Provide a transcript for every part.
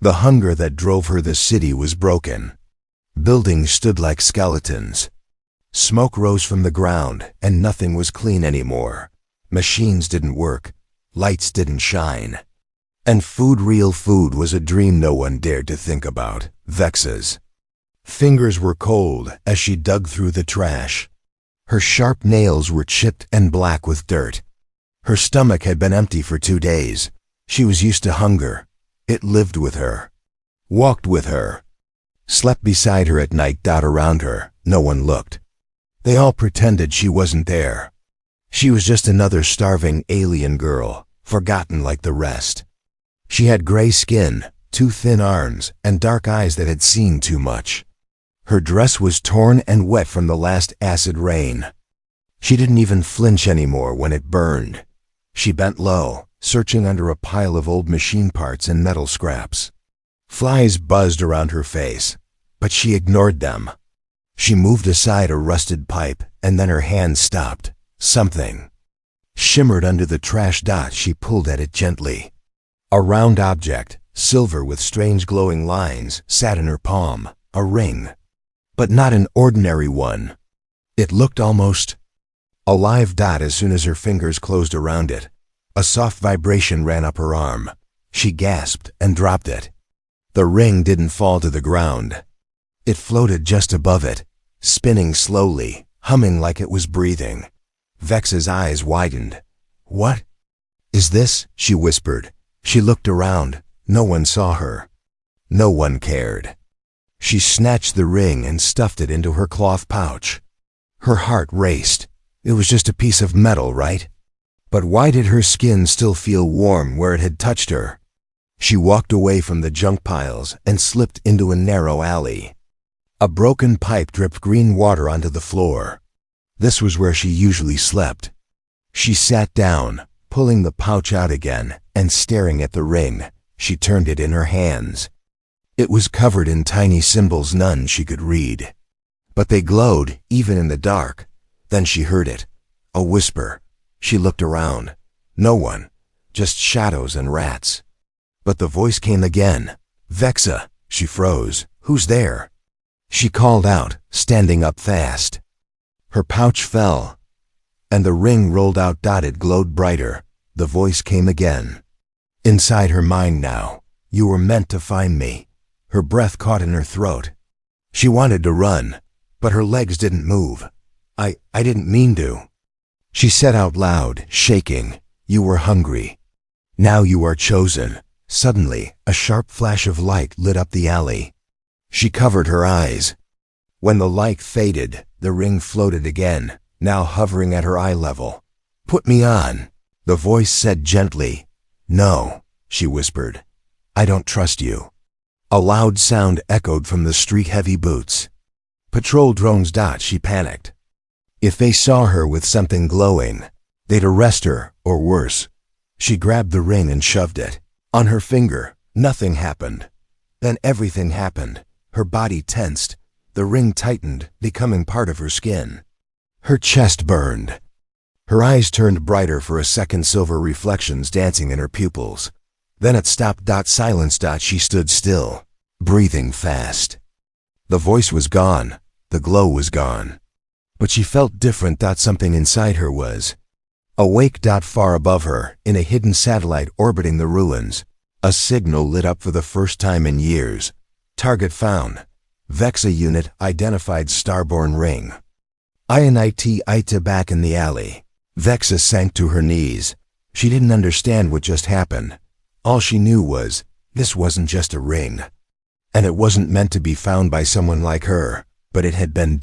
The hunger that drove her the city was broken. Buildings stood like skeletons. Smoke rose from the ground, and nothing was clean anymore. Machines didn't work. Lights didn't shine. And real food, was a dream no one dared to think about. Vexa's fingers were cold as she dug through the trash. Her sharp nails were chipped and black with dirt. Her stomach had been empty for 2 days. She was used to hunger. It lived with her, walked with her, slept beside her at night. Around her, no one looked. They all pretended she wasn't there. She was just another starving alien girl, forgotten like the rest. She had gray skin, 2 thin arms, and dark eyes that had seen too much. Her dress was torn and wet from the last acid rain. She didn't even flinch anymore when it burned. She bent low, searching under a pile of old machine parts and metal scraps. Flies buzzed around her face, but she ignored them. She moved aside a rusted pipe, and then her hand stopped. Something shimmered under the trash. She pulled at it gently. A round object, silver with strange glowing lines, sat in her palm. A ring. But not an ordinary one. It looked almost alive. As soon as her fingers closed around it, a soft vibration ran up her arm. She gasped and dropped it. The ring didn't fall to the ground. It floated just above it, spinning slowly, humming like it was breathing. Vexa's eyes widened. "What is this?" she whispered. She looked around. No one saw her. No one cared. She snatched the ring and stuffed it into her cloth pouch. Her heart raced. It was just a piece of metal, right? But why did her skin still feel warm where it had touched her? She walked away from the junk piles and slipped into a narrow alley. A broken pipe dripped green water onto the floor. This was where she usually slept. She sat down, pulling the pouch out again and staring at the ring. She turned it in her hands. It was covered in tiny symbols none she could read. But they glowed even in the dark. Then she heard it. A whisper. She looked around. No one. Just shadows and rats. But the voice came again. "Vexa." She froze. "Who's there?" She called out, standing up fast. Her pouch fell, and the ring rolled out. It glowed brighter. The voice came again. Inside her mind now. "You were meant to find me." Her breath caught in her throat. She wanted to run, but her legs didn't move. I didn't mean to." She said out loud, shaking, "You were hungry. Now you are chosen." Suddenly, a sharp flash of light lit up the alley. She covered her eyes. When the light faded, the ring floated again, now hovering at her eye level. "Put me on," the voice said gently. "No," she whispered. "I don't trust you." A loud sound echoed from the street-heavy boots. Patrol drones. She panicked. If they saw her with something glowing, they'd arrest her, or worse. She grabbed the ring and shoved it on her finger. Nothing happened. Then everything happened. Her body tensed. The ring tightened, becoming part of her skin. Her chest burned. Her eyes turned brighter for a second, silver reflections dancing in her pupils. Then it stopped. Silence. She stood still, breathing fast. The voice was gone. The glow was gone. But she felt different. Something inside her was awake. Far above her, in a hidden satellite orbiting the ruins, a signal lit up for the first time in years. Target found. Vexa unit identified. Starborn ring. Ita back in the alley. Vexa sank to her knees. She didn't understand what just happened. All she knew was, this wasn't just a ring. And it wasn't meant to be found by someone like her, but it had been.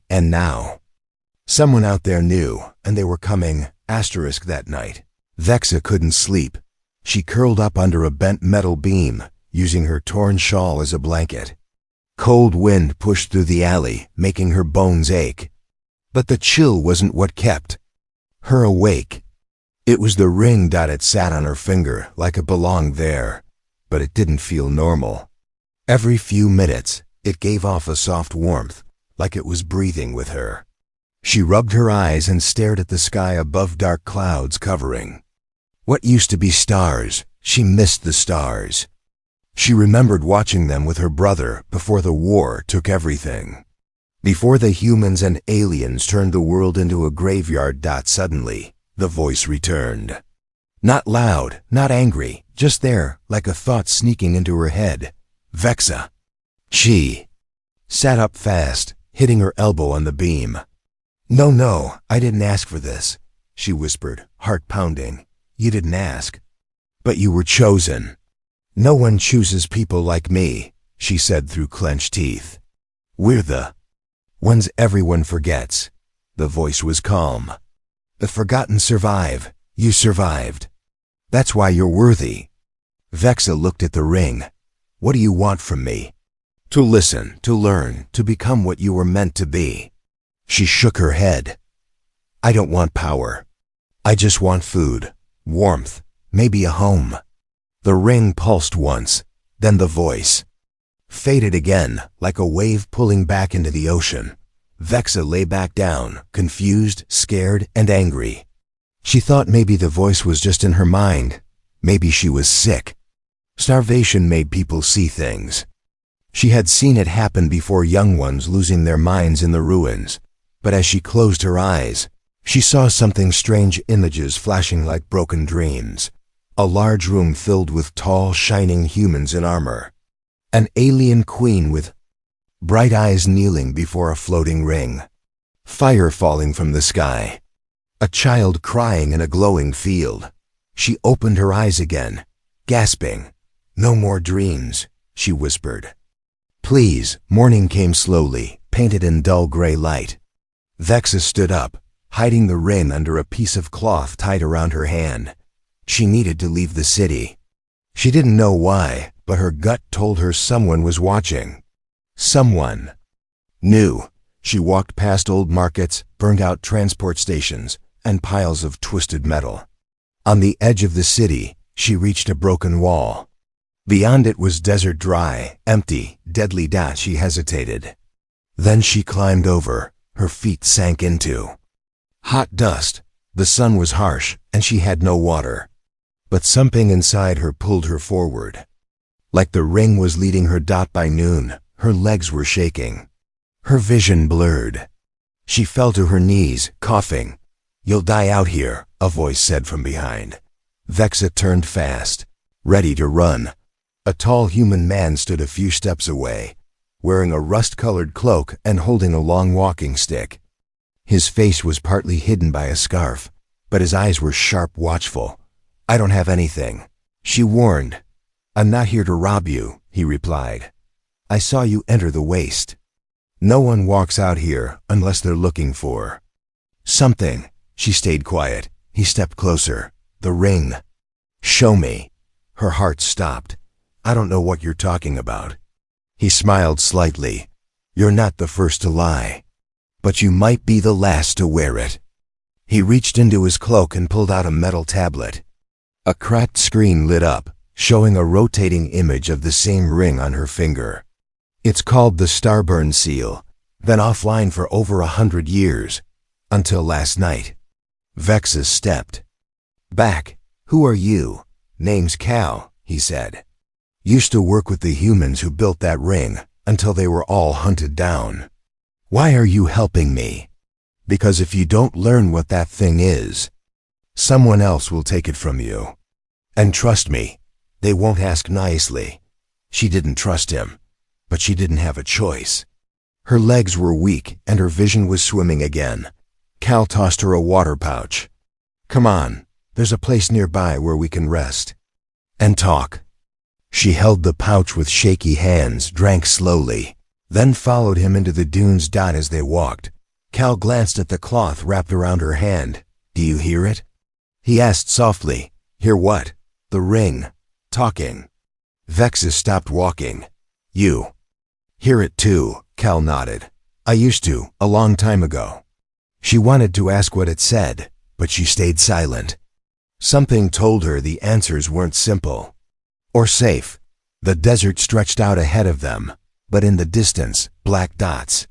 And now someone out there knew, and they were coming. That night, Vexa couldn't sleep. She curled up under a bent metal beam, using her torn shawl as a blanket. Cold wind pushed through the alley, making her bones ache. But the chill wasn't what kept her awake. It was the ring. It sat on her finger like it belonged there, but it didn't feel normal. Every few minutes, it gave off a soft warmth, like it was breathing with her. She rubbed her eyes and stared at the sky above. Dark clouds covering what used to be stars. She missed the stars. She remembered watching them with her brother before the war took everything. Before the humans and aliens turned the world into a graveyard. Suddenly, the voice returned. Not loud, not angry, just there, like a thought sneaking into her head. Vexa. She sat up fast, hitting her elbow on the beam. No, I didn't ask for this, she whispered, heart pounding. You didn't ask. But you were chosen. No one chooses people like me, she said through clenched teeth. We're the ones everyone forgets. The voice was calm. The forgotten survive. You survived. That's why you're worthy. Vexa looked at the ring. What do you want from me? To listen, to learn, to become what you were meant to be. She shook her head. I don't want power. I just want food, warmth, maybe a home. The ring pulsed once, then the voice faded again, like a wave pulling back into the ocean. Vexa lay back down, confused, scared, and angry. She thought maybe the voice was just in her mind. Maybe she was sick. Starvation made people see things. She had seen it happen before, young ones losing their minds in the ruins. But as she closed her eyes, she saw something strange, images flashing like broken dreams. A large room filled with tall, shining humans in armor. An alien queen with bright eyes kneeling before a floating ring. Fire falling from the sky. A child crying in a glowing field. She opened her eyes again, gasping. No more dreams, she whispered. Please. Morning came slowly, painted in dull gray light. Vexa stood up, hiding the ring under a piece of cloth tied around her hand. She needed to leave the city. She didn't know why, but her gut told her someone was watching. Someone new. She walked past old markets, burned-out transport stations, and piles of twisted metal. On the edge of the city, she reached a broken wall. Beyond it was desert, dry, empty, deadly. She hesitated. Then she climbed over. Her feet sank into hot dust. The sun was harsh, and she had no water. But something inside her pulled her forward. Like the ring was leading her. By noon, her legs were shaking. Her vision blurred. She fell to her knees, coughing. You'll die out here, a voice said from behind. Vexa turned fast, ready to run. A tall human man stood a few steps away, wearing a rust-colored cloak and holding a long walking stick. His face was partly hidden by a scarf, but his eyes were sharp, watchful. I don't have anything, she warned. I'm not here to rob you, he replied. I saw you enter the waste. No one walks out here unless they're looking for something. She stayed quiet. He stepped closer. The ring. Show me. Her heart stopped. I don't know what you're talking about. He smiled slightly. You're not the first to lie, but you might be the last to wear it. He reached into his cloak and pulled out a metal tablet. A cracked screen lit up, showing a rotating image of the same ring on her finger. It's called the Starburn Seal, been offline for over 100 years, until last night. Vexa stepped back. Who are you? Name's Cal, he said. Used to work with the humans who built that ring until they were all hunted down. Why are you helping me? Because if you don't learn what that thing is, someone else will take it from you. And trust me, they won't ask nicely. She didn't trust him, but she didn't have a choice. Her legs were weak and her vision was swimming again. Cal tossed her a water pouch. Come on, there's a place nearby where we can rest and talk. She held the pouch with shaky hands, drank slowly, then followed him into the dunes. As they walked, Cal glanced at the cloth wrapped around her hand. Do you hear it? He asked softly. Hear what? The ring. Talking. Vexa stopped walking. You hear it too, Cal nodded. I used to, a long time ago. She wanted to ask what it said, but she stayed silent. Something told her the answers weren't simple or safe. The desert stretched out ahead of them, but in the distance, black dots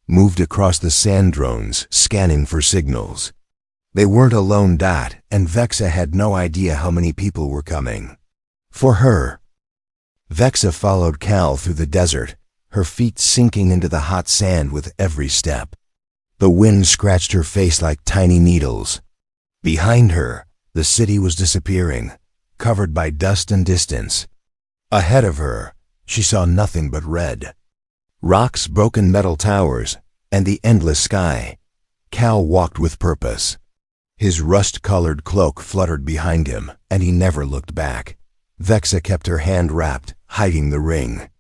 moved across the sand drones, scanning for signals. They weren't alone. And Vexa had no idea how many people were coming. For her, Vexa followed Cal through the desert, her feet sinking into the hot sand with every step. The wind scratched her face like tiny needles. Behind her, the city was disappearing, covered by dust and distance. Ahead of her, she saw nothing but red. Rocks, broken metal towers, and the endless sky. Cal walked with purpose. His rust-colored cloak fluttered behind him, and he never looked back. Vexa kept her hand wrapped, hiding the ring.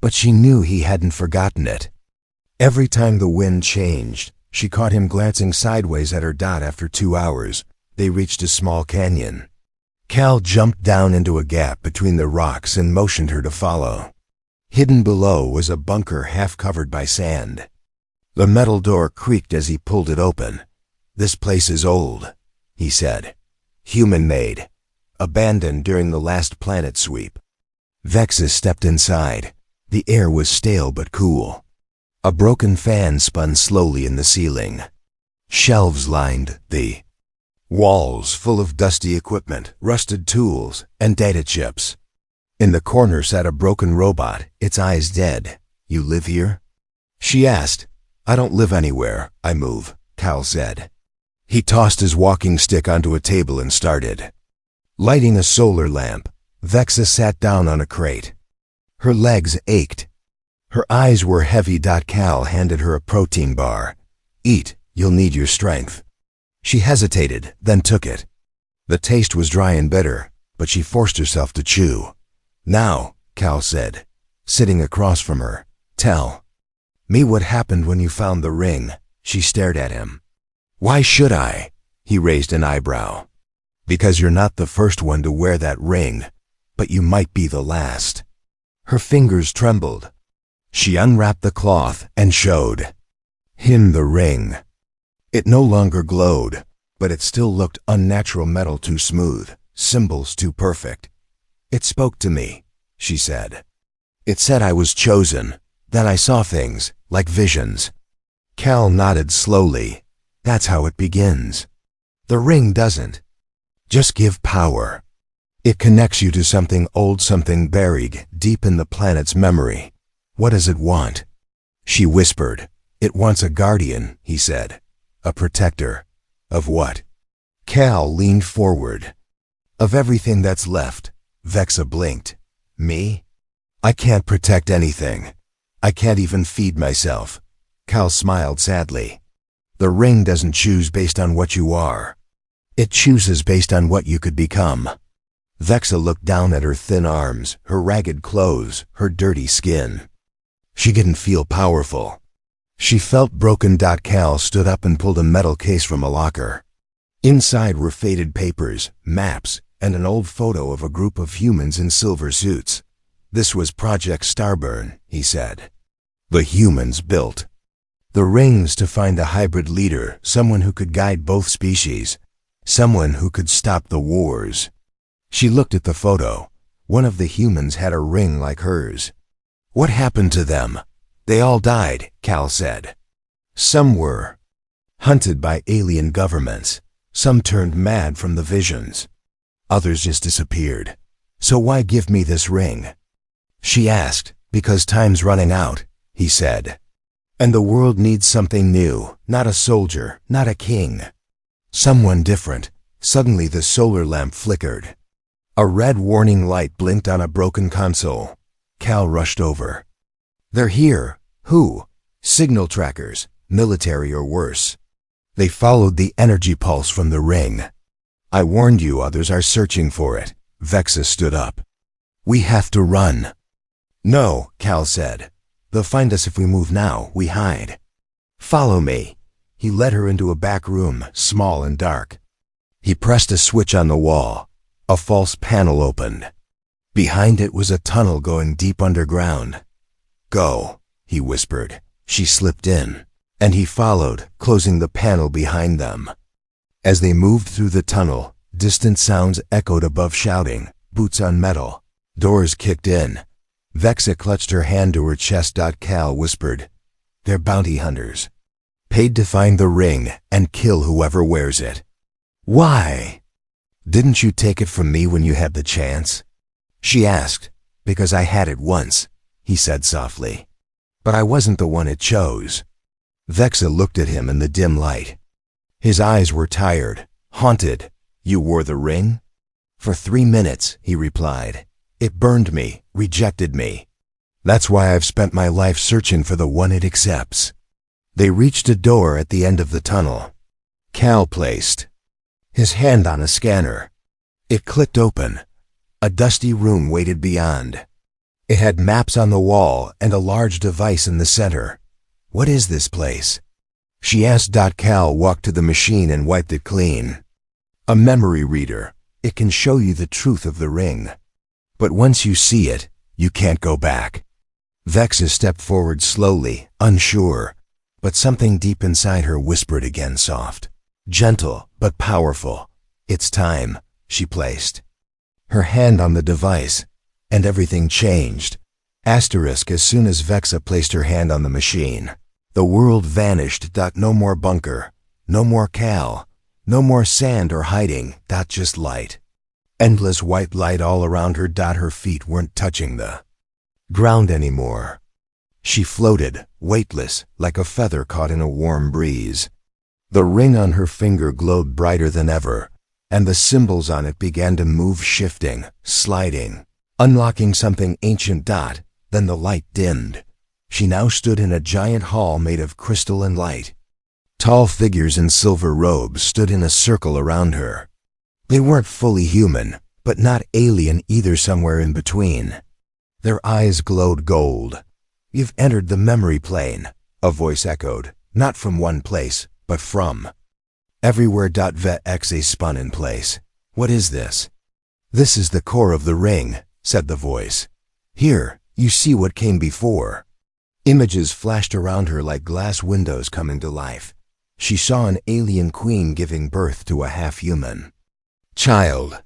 But she knew he hadn't forgotten it. Every time the wind changed, she caught him glancing sideways at her dot. After 2 hours, they reached a small canyon. Cal jumped down into a gap between the rocks and motioned her to follow. Hidden below was a bunker half covered by sand. The metal door creaked as he pulled it open. "This place is old," he said. "Human-made. Abandoned during the last planet sweep." Vexa stepped inside. The air was stale but cool. A broken fan spun slowly in the ceiling. Shelves lined the walls full of dusty equipment, rusted tools, and data chips. In the corner sat a broken robot, its eyes dead. "You live here?" she asked. "I don't live anywhere, I move," Cal said. He tossed his walking stick onto a table and started. Lighting a solar lamp, Vexa sat down on a crate. Her legs ached. Her eyes were heavy. Cal handed her a protein bar. "Eat, you'll need your strength." She hesitated, then took it. The taste was dry and bitter, but she forced herself to chew. "Now," Cal said, sitting across from her, "tell me what happened when you found the ring." She stared at him. "Why should I?" He raised an eyebrow. "Because you're not the first one to wear that ring, but you might be the last." Her fingers trembled. She unwrapped the cloth and showed him the ring. It no longer glowed, but it still looked unnatural, metal too smooth, symbols too perfect. "It spoke to me," she said. "It said I was chosen. Then I saw things, like visions." Cal nodded slowly. "That's how it begins. The ring doesn't just give power. It connects you to something old, something buried deep in the planet's memory." "What does it want?" she whispered. "It wants a guardian," he said. "A protector." "Of what?" Cal leaned forward. "Of everything that's left." Vexa blinked. "Me? I can't protect anything. I can't even feed myself." Cal smiled sadly. "The ring doesn't choose based on what you are. It chooses based on what you could become." Vexa looked down at her thin arms, her ragged clothes, her dirty skin. She didn't feel powerful. She felt broken. Cal stood up and pulled a metal case from a locker. Inside were faded papers, maps, and an old photo of a group of humans in silver suits. "This was Project Starburn," he said. "The humans built the rings to find a hybrid leader, someone who could guide both species, someone who could stop the wars." She looked at the photo. One of the humans had a ring like hers. "What happened to them?" "They all died," Cal said. "Some were hunted by alien governments. Some turned mad from the visions. Others just disappeared. So why give me this ring?" She asked. "Because time's running out," he said. "And the world needs something new, not a soldier, not a king. Someone different." Suddenly the solar lamp flickered. A red warning light blinked on a broken console. Cal rushed over. "They're here." "Who?" "Signal trackers, military or worse. They followed the energy pulse from the ring. I warned you, others are searching for it." Vexa stood up. "We have to run." "No," Cal said. "They'll find us if we move now. We hide." "Follow me." He led her into a back room, small and dark. He pressed a switch on the wall. A false panel opened. Behind it was a tunnel going deep underground. "Go," he whispered. She slipped in, and he followed, closing the panel behind them. As they moved through the tunnel, distant sounds echoed above, shouting, boots on metal. Doors kicked in. Vexa clutched her hand to her chest. Cal whispered, "They're bounty hunters, paid to find the ring and kill whoever wears it." "Why? Didn't you take it from me when you had the chance?" she asked. Because I had it once, he said softly. But I wasn't the one it chose. Vexa looked at him in the dim light. His eyes were tired, haunted. You wore the ring? For 3 minutes, he replied. It burned me, rejected me. That's why I've spent my life searching for the one it accepts. They reached a door at the end of the tunnel. Cal placed his hand on a scanner. It clicked open. A dusty room waited beyond. It had maps on the wall and a large device in the center. What is this place? She asked. Cal walked to the machine and wiped it clean. A memory reader. It can show you the truth of the ring. But once you see it, you can't go back. Vexa stepped forward slowly, unsure, but something deep inside her whispered again, soft, gentle, but powerful. It's time, she placed her hand on the device, and everything changed. Asterisk. As soon as Vexa placed her hand on the machine, the world vanished. No more bunker, no more Cal, no more sand or hiding. Just light. Endless white light all around her. Her feet weren't touching the ground anymore. She floated, weightless, like a feather caught in a warm breeze. The ring on her finger glowed brighter than ever, and the symbols on it began to move, shifting, sliding, unlocking something ancient. Then the light dimmed. She now stood in a giant hall made of crystal and light. Tall figures in silver robes stood in a circle around her. They weren't fully human, but not alien either, somewhere in between. Their eyes glowed gold. You've entered the memory plane, a voice echoed, not from one place, but from everywhere. Vexa spun in place. What is this? This is the core of the ring, said the voice. Here, you see what came before. Images flashed around her like glass windows coming to life. She saw an alien queen giving birth to a half-human child.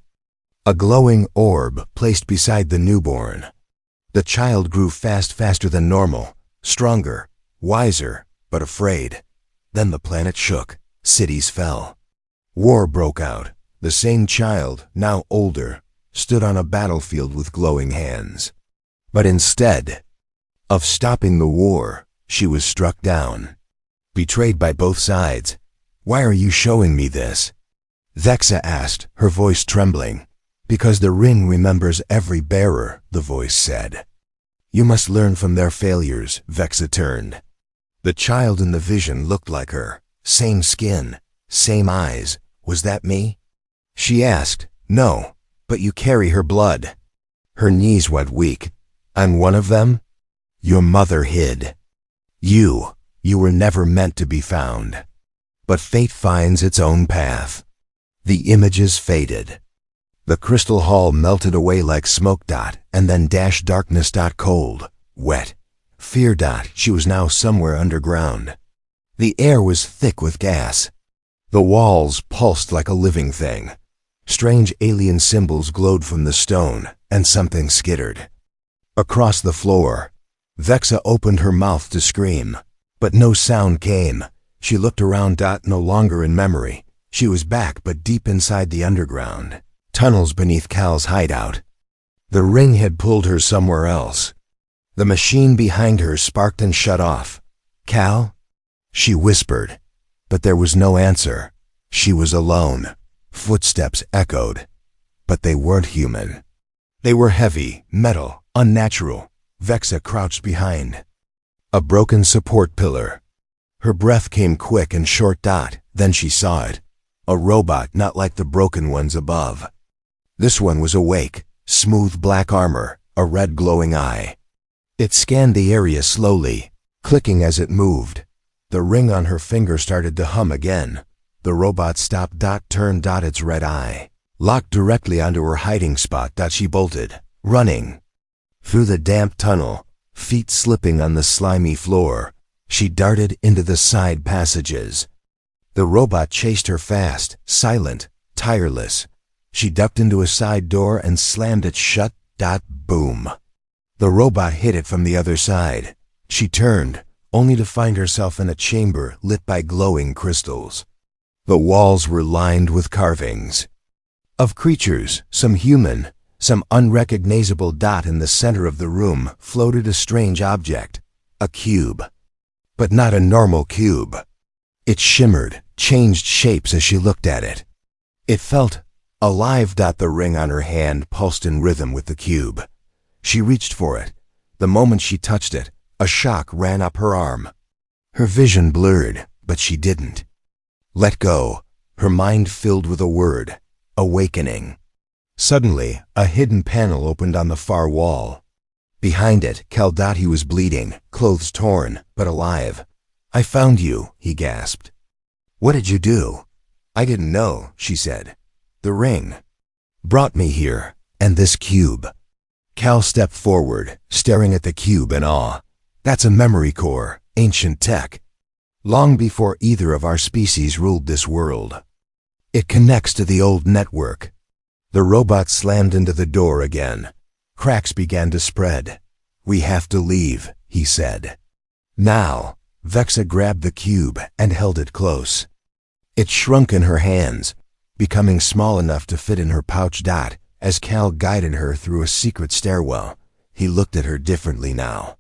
A glowing orb placed beside the newborn. The child grew faster than normal, stronger, wiser, but afraid. Then the planet shook, cities fell. War broke out. The same child, now older, stood on a battlefield with glowing hands. But instead of stopping the war, she was struck down. Betrayed by both sides. Why are you showing me this? Vexa asked, her voice trembling. Because the ring remembers every bearer, the voice said. You must learn from their failures. Vexa turned. The child in the vision looked like her. Same skin, same eyes. Was that me? She asked. No, but you carry her blood. Her knees went weak. I'm one of them? Your mother hid. You were never meant to be found. But fate finds its own path. The images faded. The crystal hall melted away like smoke. And then darkness. Cold, wet, fear. She was now somewhere underground. The air was thick with gas. The walls pulsed like a living thing. Strange alien symbols glowed from the stone, and something skittered across the floor. Vexa opened her mouth to scream, but no sound came. She looked around. No longer in memory. She was back, but deep inside the underground tunnels beneath Cal's hideout. The ring had pulled her somewhere else. The machine behind her sparked and shut off. Cal? She whispered, but there was no answer. She was alone. Footsteps echoed, but they weren't human. They were heavy, metal, unnatural. Vexa crouched behind a broken support pillar. Her breath came quick and short. Then she saw it. A robot not like the broken ones above. This one was awake, smooth black armor, a red glowing eye. It scanned the area slowly, clicking as it moved. The ring on her finger started to hum again. The robot stopped. Turned. Its red eye locked directly onto her hiding spot. She bolted, running through the damp tunnel, feet slipping on the slimy floor. She darted into the side passages. The robot chased her fast, silent, tireless. She ducked into a side door and slammed it shut. Boom. The robot hit it from the other side. She turned, only to find herself in a chamber lit by glowing crystals. The walls were lined with carvings of creatures, some human, Some unrecognizable dot in the center of the room floated a strange object, a cube. But not a normal cube. It shimmered, changed shapes as she looked at it. It felt alive. The ring on her hand pulsed in rhythm with the cube. She reached for it. The moment she touched it, a shock ran up her arm. Her vision blurred, but she didn't. Let go. Her mind filled with a word: awakening. Suddenly, a hidden panel opened on the far wall. Behind it, Kaldati was bleeding, clothes torn, but alive. "I found you," he gasped. "What did you do?" "I didn't know," she said. "The ring brought me here, and this cube." Cal stepped forward, staring at the cube in awe. "That's a memory core, ancient tech. Long before either of our species ruled this world. It connects to the old network." The robot slammed into the door again. Cracks began to spread. "We have to leave," he said. Now, Vexa grabbed the cube and held it close. It shrunk in her hands, becoming small enough to fit in her pouch. As Cal guided her through a secret stairwell, he looked at her differently now.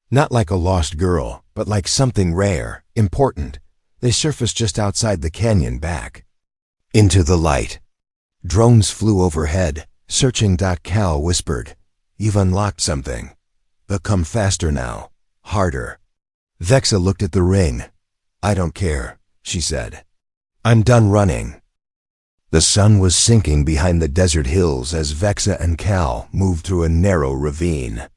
Not like a lost girl, but like something rare, important. They surfaced just outside the canyon back. Into the light. Drones flew overhead, searching. Cal whispered, "You've unlocked something. They'll come faster now, harder." Vexa looked at the ring. "I don't care," she said. "I'm done running." The sun was sinking behind the desert hills as Vexa and Cal moved through a narrow ravine.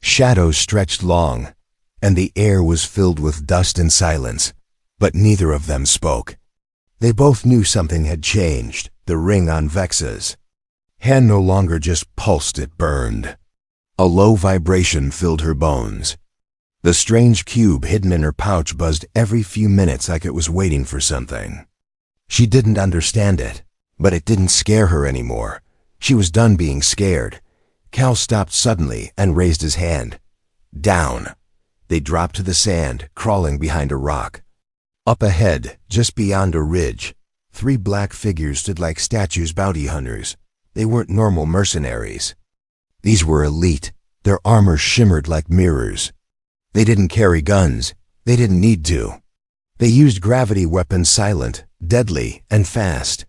Shadows stretched long, and the air was filled with dust and silence, but neither of them spoke. They both knew something had changed. The ring on Vexa's hand no longer just pulsed, it burned. A low vibration filled her bones. The strange cube hidden in her pouch buzzed every few minutes like it was waiting for something. She didn't understand it, but it didn't scare her anymore. She was done being scared. Cal stopped suddenly and raised his hand. Down. They dropped to the sand, crawling behind a rock. Up ahead, just beyond a ridge, 3 black figures stood like statues, bounty hunters. They weren't normal mercenaries. These were elite. Their armor shimmered like mirrors. They didn't carry guns. They didn't need to. They used gravity weapons, silent, deadly, and fast.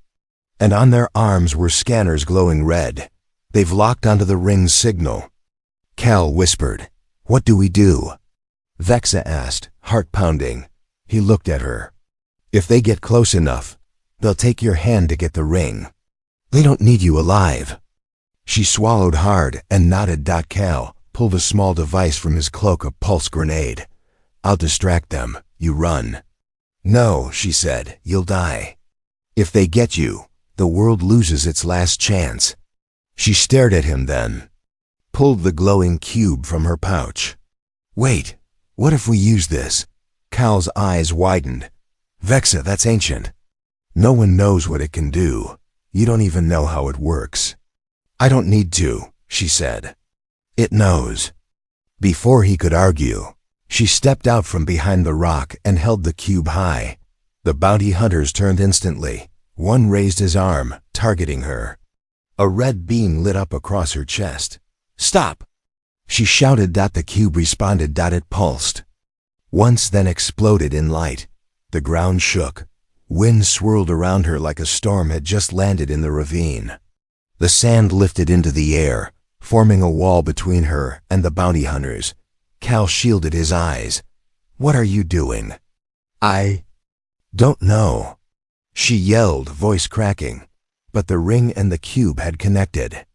And on their arms were scanners glowing red. "They've locked onto the ring's signal." Cal whispered, "What do we do?" Vexa asked, heart pounding. He looked at her. "If they get close enough, they'll take your hand to get the ring. They don't need you alive." She swallowed hard and nodded. Cal pulled a small device from his cloak, a pulse grenade. "I'll distract them. You run." "No," she said, "you'll die. If they get you, the world loses its last chance." She stared at him, then pulled the glowing cube from her pouch. "Wait, what if we use this?" Cal's eyes widened. "Vexa, that's ancient. No one knows what it can do. You don't even know how it works." "I don't need to," she said. "It knows." Before he could argue, she stepped out from behind the rock and held the cube high. The bounty hunters turned instantly. One raised his arm, targeting her. A red beam lit up across her chest. "Stop!" she shouted. The cube responded. It pulsed. Once, then exploded in light. The ground shook. Wind swirled around her like a storm had just landed in the ravine. The sand lifted into the air, forming a wall between her and the bounty hunters. Cal shielded his eyes. "What are you doing?" "I don't know," she yelled, voice cracking. But the ring and the cube had connected.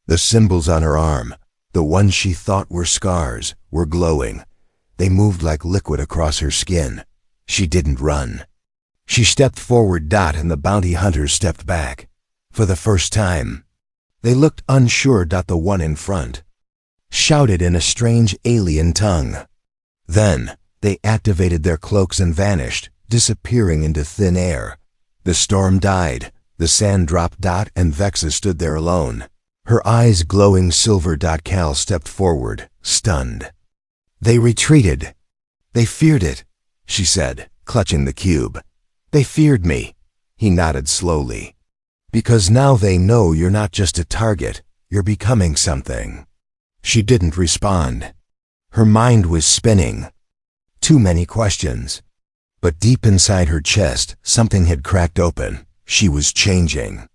The symbols on her arm, the ones she thought were scars, were glowing. They moved like liquid across her skin. She didn't run. She stepped forward. And the bounty hunters stepped back. For the first time. They looked unsure. The one in front shouted in a strange alien tongue. Then, they activated their cloaks and vanished, disappearing into thin air. The storm died. The sand dropped. And Vexa stood there alone, her eyes glowing silver. Cal stepped forward, stunned. "They retreated. They feared it," she said, clutching the cube. "They feared me." He nodded slowly. "Because now they know you're not just a target, You're becoming something." She didn't respond. Her mind was spinning. Too many questions. But deep inside her chest, something had cracked open. She was changing.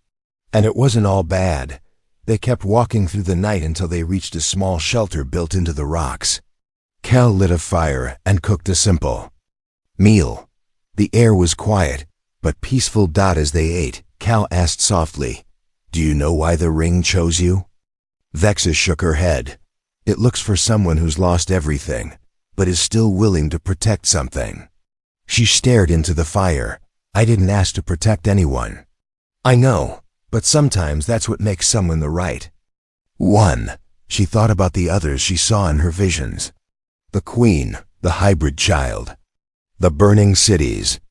And it wasn't all bad. They kept walking through the night until they reached a small shelter built into the rocks. Cal lit a fire and cooked a simple meal. The air was quiet, but peaceful. As they ate, Cal asked softly, "Do you know why the ring chose you?" Vexa shook her head. "It looks for someone who's lost everything, but is still willing to protect something." She stared into the fire. "I didn't ask to protect anyone." "I know, but sometimes that's what makes someone the right one." She thought about the others she saw in her visions. The queen, the hybrid child, the burning cities.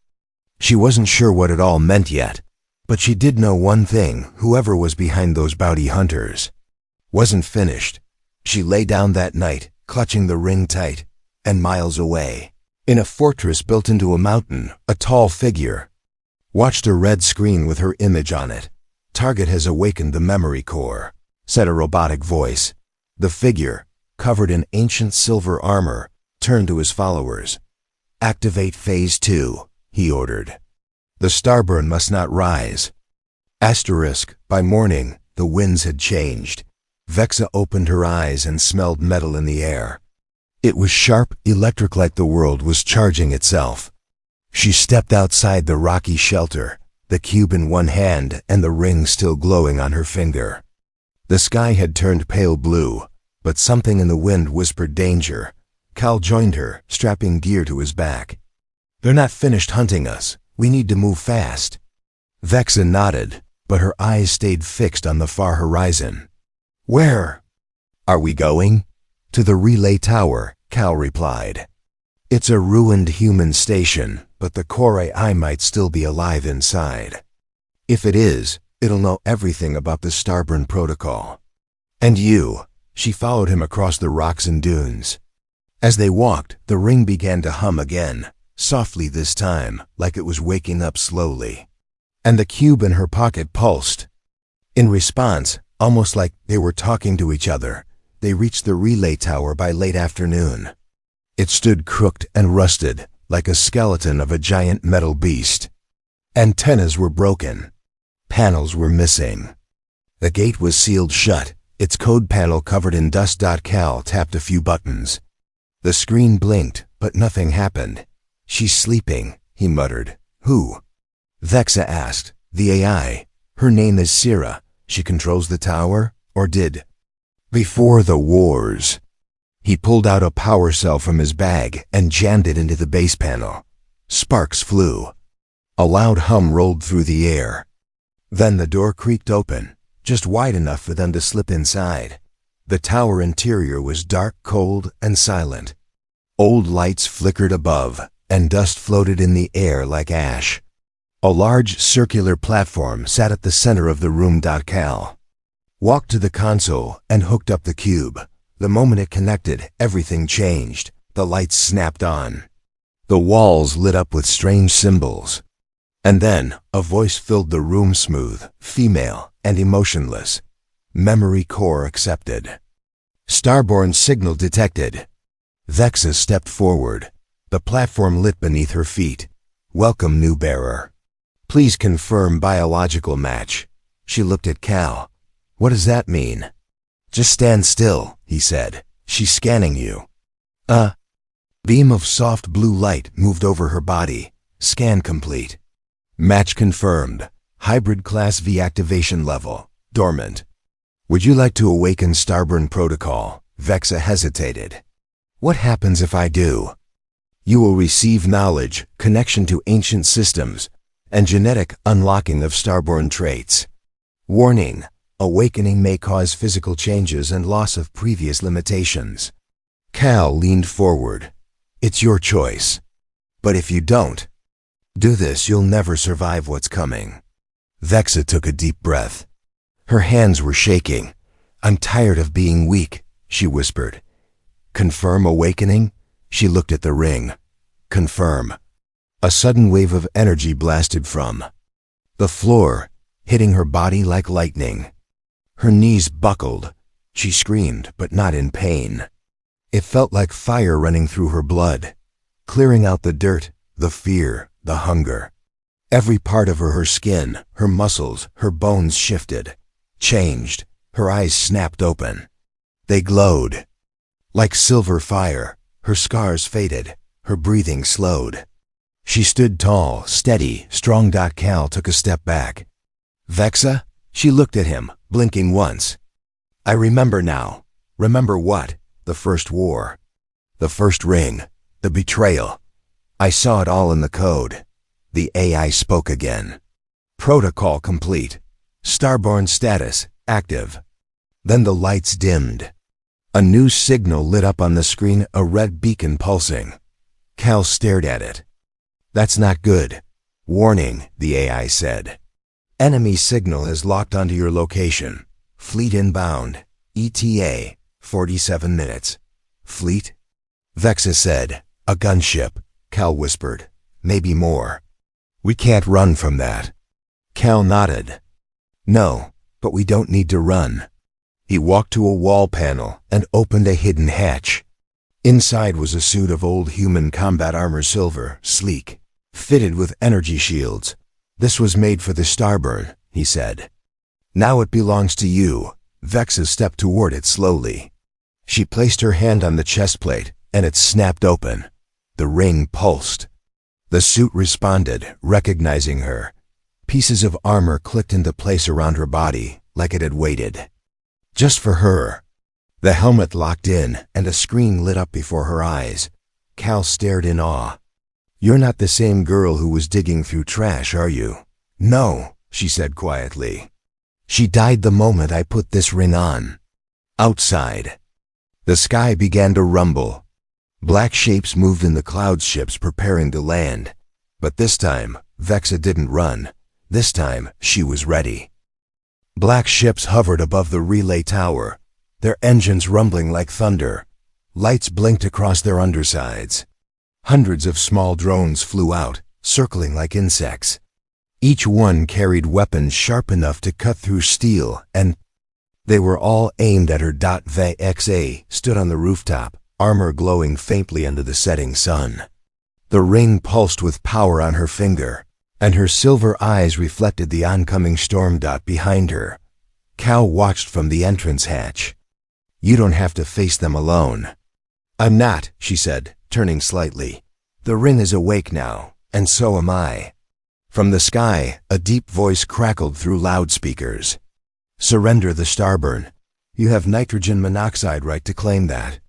She wasn't sure what it all meant yet, but she did know one thing: whoever was behind those bounty hunters wasn't finished. She lay down that night, clutching the ring tight, and miles away, in a fortress built into a mountain, a tall figure watched a red screen with her image on it. "Target has awakened the memory core," said a robotic voice. The figure, covered in ancient silver armor, turned to his followers. "Activate Phase 2, he ordered. "The starburn must not rise." By morning, the winds had changed. Vexa opened her eyes and smelled metal in the air. It was sharp, electric, like the world was charging itself. She stepped outside the rocky shelter, the cube in one hand and the ring still glowing on her finger. The sky had turned pale blue, but something in the wind whispered danger. Cal joined her, strapping gear to his back. "They're not finished hunting us. We need to move fast." Vexa nodded, but her eyes stayed fixed on the far horizon. "Where are we going?" "To the relay tower," Cal replied. "It's a ruined human station, but the core AI might still be alive inside. If it is, it'll know everything about the Starburn protocol. And you." She followed him across the rocks and dunes. As they walked, the ring began to hum again, softly this time, like it was waking up slowly. And the cube in her pocket pulsed. In response, almost like they were talking to each other, they reached the relay tower by late afternoon. It stood crooked and rusted, like a skeleton of a giant metal beast. Antennas were broken. Panels were missing. The gate was sealed shut, its code panel covered in dust. Cal tapped a few buttons. The screen blinked, but nothing happened. "She's sleeping," he muttered. "Who?" Vexa asked. "The AI. Her name is Sira. She controls the tower, or did before the wars." He pulled out a power cell from his bag and jammed it into the base panel. Sparks flew. A loud hum rolled through the air. Then the door creaked open, just wide enough for them to slip inside. The tower interior was dark, cold, and silent. Old lights flickered above, and dust floated in the air like ash. A large circular platform sat at the center of the room. Cal walked to the console and hooked up the cube. The moment it connected, everything changed. The lights snapped on. The walls lit up with strange symbols. And then, a voice filled the room, smooth, female, and emotionless. "Memory core accepted. Starborn signal detected." Vexa stepped forward. The platform lit beneath her feet. "Welcome, new bearer. Please confirm biological match." She looked at Cal. "What does that mean?" "Just stand still," he said. "She's scanning you." A beam of soft blue light moved over her body. Scan complete. Match confirmed. Hybrid Class V activation level. Dormant. "Would you like to awaken Starburn protocol?" Vexa hesitated. "What happens if I do?" "You will receive knowledge, connection to ancient systems, and genetic unlocking of Starborn traits. Warning: awakening may cause physical changes and loss of previous limitations." Cal leaned forward. "It's your choice. But if you don't do this, you'll never survive what's coming." Vexa took a deep breath. Her hands were shaking. "I'm tired of being weak," she whispered. "Confirm awakening?" She looked at the ring. "Confirm." A sudden wave of energy blasted from the floor, hitting her body like lightning. Her knees buckled. She screamed, but not in pain. It felt like fire running through her blood, clearing out the dirt, the fear, the hunger. Every part of her skin, her muscles, her bones shifted, changed. Her eyes snapped open. They glowed. Like silver fire, her scars faded, her breathing slowed. She stood tall, steady, strong. Cal took a step back. Vexa? She looked at him, blinking once. I remember now. Remember what? The first war. The first ring. The betrayal. I saw it all in the code. The AI spoke again. Protocol complete. Starborn status, active. Then the lights dimmed. A new signal lit up on the screen, a red beacon pulsing. Cal stared at it. That's not good. Warning, the AI said. Enemy signal has locked onto your location. Fleet inbound. ETA, 47 minutes. Fleet? Vexa said. A gunship. Cal whispered. Maybe more. We can't run from that. Cal nodded. No, but we don't need to run. He walked to a wall panel and opened a hidden hatch. Inside was a suit of old human combat armor, silver, sleek, fitted with energy shields. This was made for the Starburn, he said. Now it belongs to you. Vexa stepped toward it slowly. She placed her hand on the chest plate, and it snapped open. The ring pulsed. The suit responded, recognizing her. Pieces of armor clicked into place around her body, like it had waited. Just for her. The helmet locked in, and a screen lit up before her eyes. Cal stared in awe. You're not the same girl who was digging through trash, are you? No, she said quietly. She died the moment I put this ring on. Outside. The sky began to rumble. Black shapes moved in the cloud, ships preparing to land. But this time, Vexa didn't run. This time, she was ready. Black ships hovered above the relay tower, their engines rumbling like thunder. Lights blinked across their undersides. Hundreds of small drones flew out, circling like insects. Each one carried weapons sharp enough to cut through steel, and they were all aimed at her. Vexa stood on the rooftop, armor glowing faintly under the setting sun. The ring pulsed with power on her finger, and her silver eyes reflected the oncoming storm. Behind her, Cal watched from the entrance hatch. You don't have to face them alone. I'm not, she said, turning slightly. The ring is awake now, and so am I. From the sky, a deep voice crackled through loudspeakers. Surrender the Starburn. You have nitrogen monoxide right to claim that.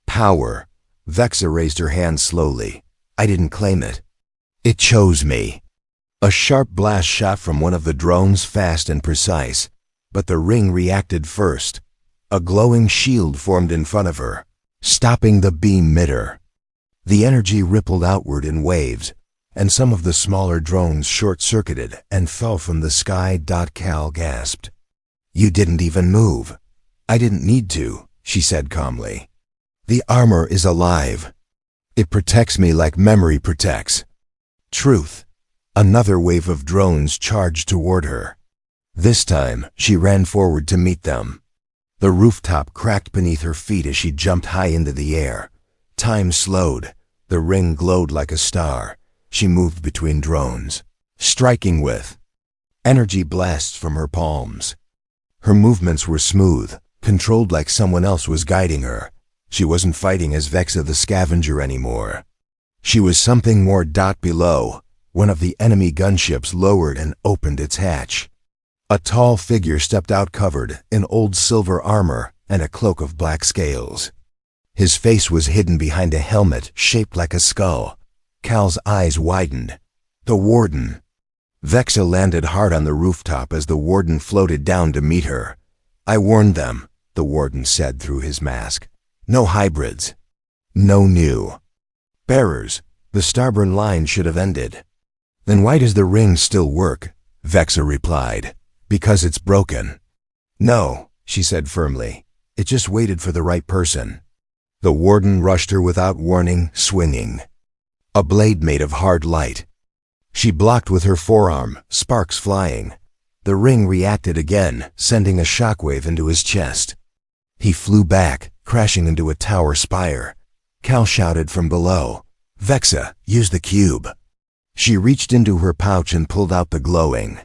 Power. Vexa raised her hand slowly. I didn't claim it. It chose me. A sharp blast shot from one of the drones, fast and precise. But the ring reacted first. A glowing shield formed in front of her, stopping the beam mid-air. The energy rippled outward in waves, and some of the smaller drones short-circuited and fell from the sky. Cal gasped. You didn't even move. I didn't need to, she said calmly. The armor is alive. It protects me like memory protects. Truth. Another wave of drones charged toward her. This time, she ran forward to meet them. The rooftop cracked beneath her feet as she jumped high into the air. Time slowed. The ring glowed like a star. She moved between drones, striking with energy blasts from her palms. Her movements were smooth, controlled like someone else was guiding her. She wasn't fighting as Vexa the scavenger anymore. She was something more. Below, one of the enemy gunships lowered and opened its hatch. A tall figure stepped out, covered in old silver armor and a cloak of black scales. His face was hidden behind a helmet shaped like a skull. Cal's eyes widened. The warden. Vexa landed hard on the rooftop as the warden floated down to meet her. I warned them, the warden said through his mask. No hybrids. No new bearers. The Starburn line should have ended. Then why does the ring still work? Vexa replied. Because it's broken. No, she said firmly. It just waited for the right person. The warden rushed her without warning, swinging. A blade made of hard light. She blocked with her forearm, sparks flying. The ring reacted again, sending a shockwave into his chest. He flew back, crashing into a tower spire. Cal shouted from below, "Vexa, use the cube." She reached into her pouch and pulled out the glowing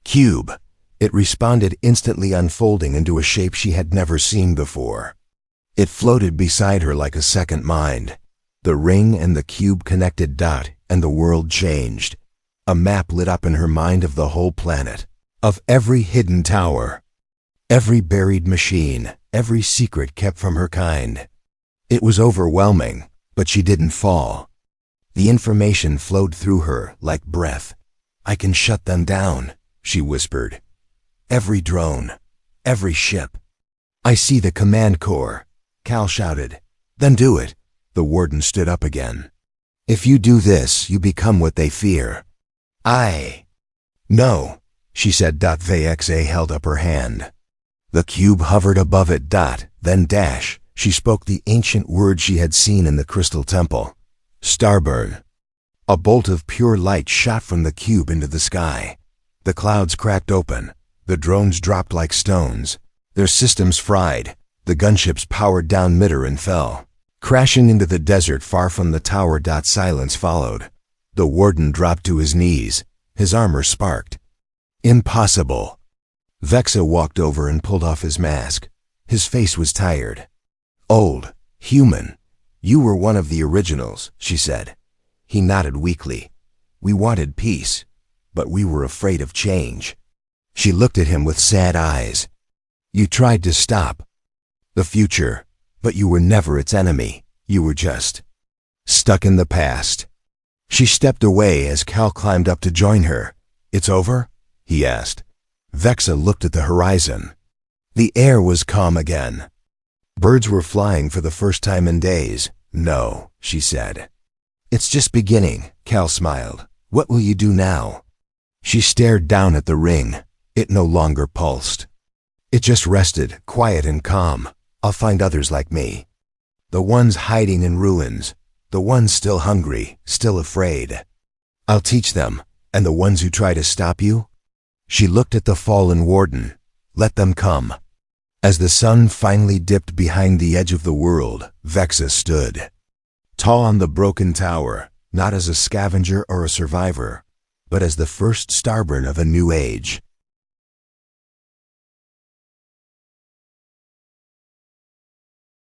cube. It responded, instantly unfolding into a shape she had never seen before. It floated beside her like a second mind. The ring and the cube connected, and the world changed. A map lit up in her mind of the whole planet, of every hidden tower, every buried machine, every secret kept from her kind. It was overwhelming, but she didn't fall. The information flowed through her like breath. "I can shut them down," she whispered. "Every drone, every ship." "I see the command core," Cal shouted. "Then do it." The warden stood up again. "If you do this, you become what they fear." "No," she said. Vexa held up her hand. The cube hovered above it. Then dash. She spoke the ancient word she had seen in the crystal temple. "Starburn." A bolt of pure light shot from the cube into the sky. The clouds cracked open. The drones dropped like stones. Their systems fried. The gunships powered down midder and fell, crashing into the desert far from the tower. Silence followed. The warden dropped to his knees. His armor sparked. "Impossible." Vexa walked over and pulled off his mask. His face was tired. "Old, human. You were one of the originals," she said. He nodded weakly. "We wanted peace, but we were afraid of change." She looked at him with sad eyes. "You tried to stop the future, but you were never its enemy. You were just stuck in the past." She stepped away as Cal climbed up to join her. "It's over?" he asked. Vexa looked at the horizon. The air was calm again. Birds were flying for the first time in days. "No," she said. "It's just beginning," Cal smiled. "What will you do now?" She stared down at the ring. It no longer pulsed. It just rested, quiet and calm. "I'll find others like me. The ones hiding in ruins. The ones still hungry, still afraid. I'll teach them. And the ones who try to stop you?" She looked at the fallen warden. "Let them come." As the sun finally dipped behind the edge of the world, Vexa stood tall on the broken tower, not as a scavenger or a survivor, but as the first starborn of a new age.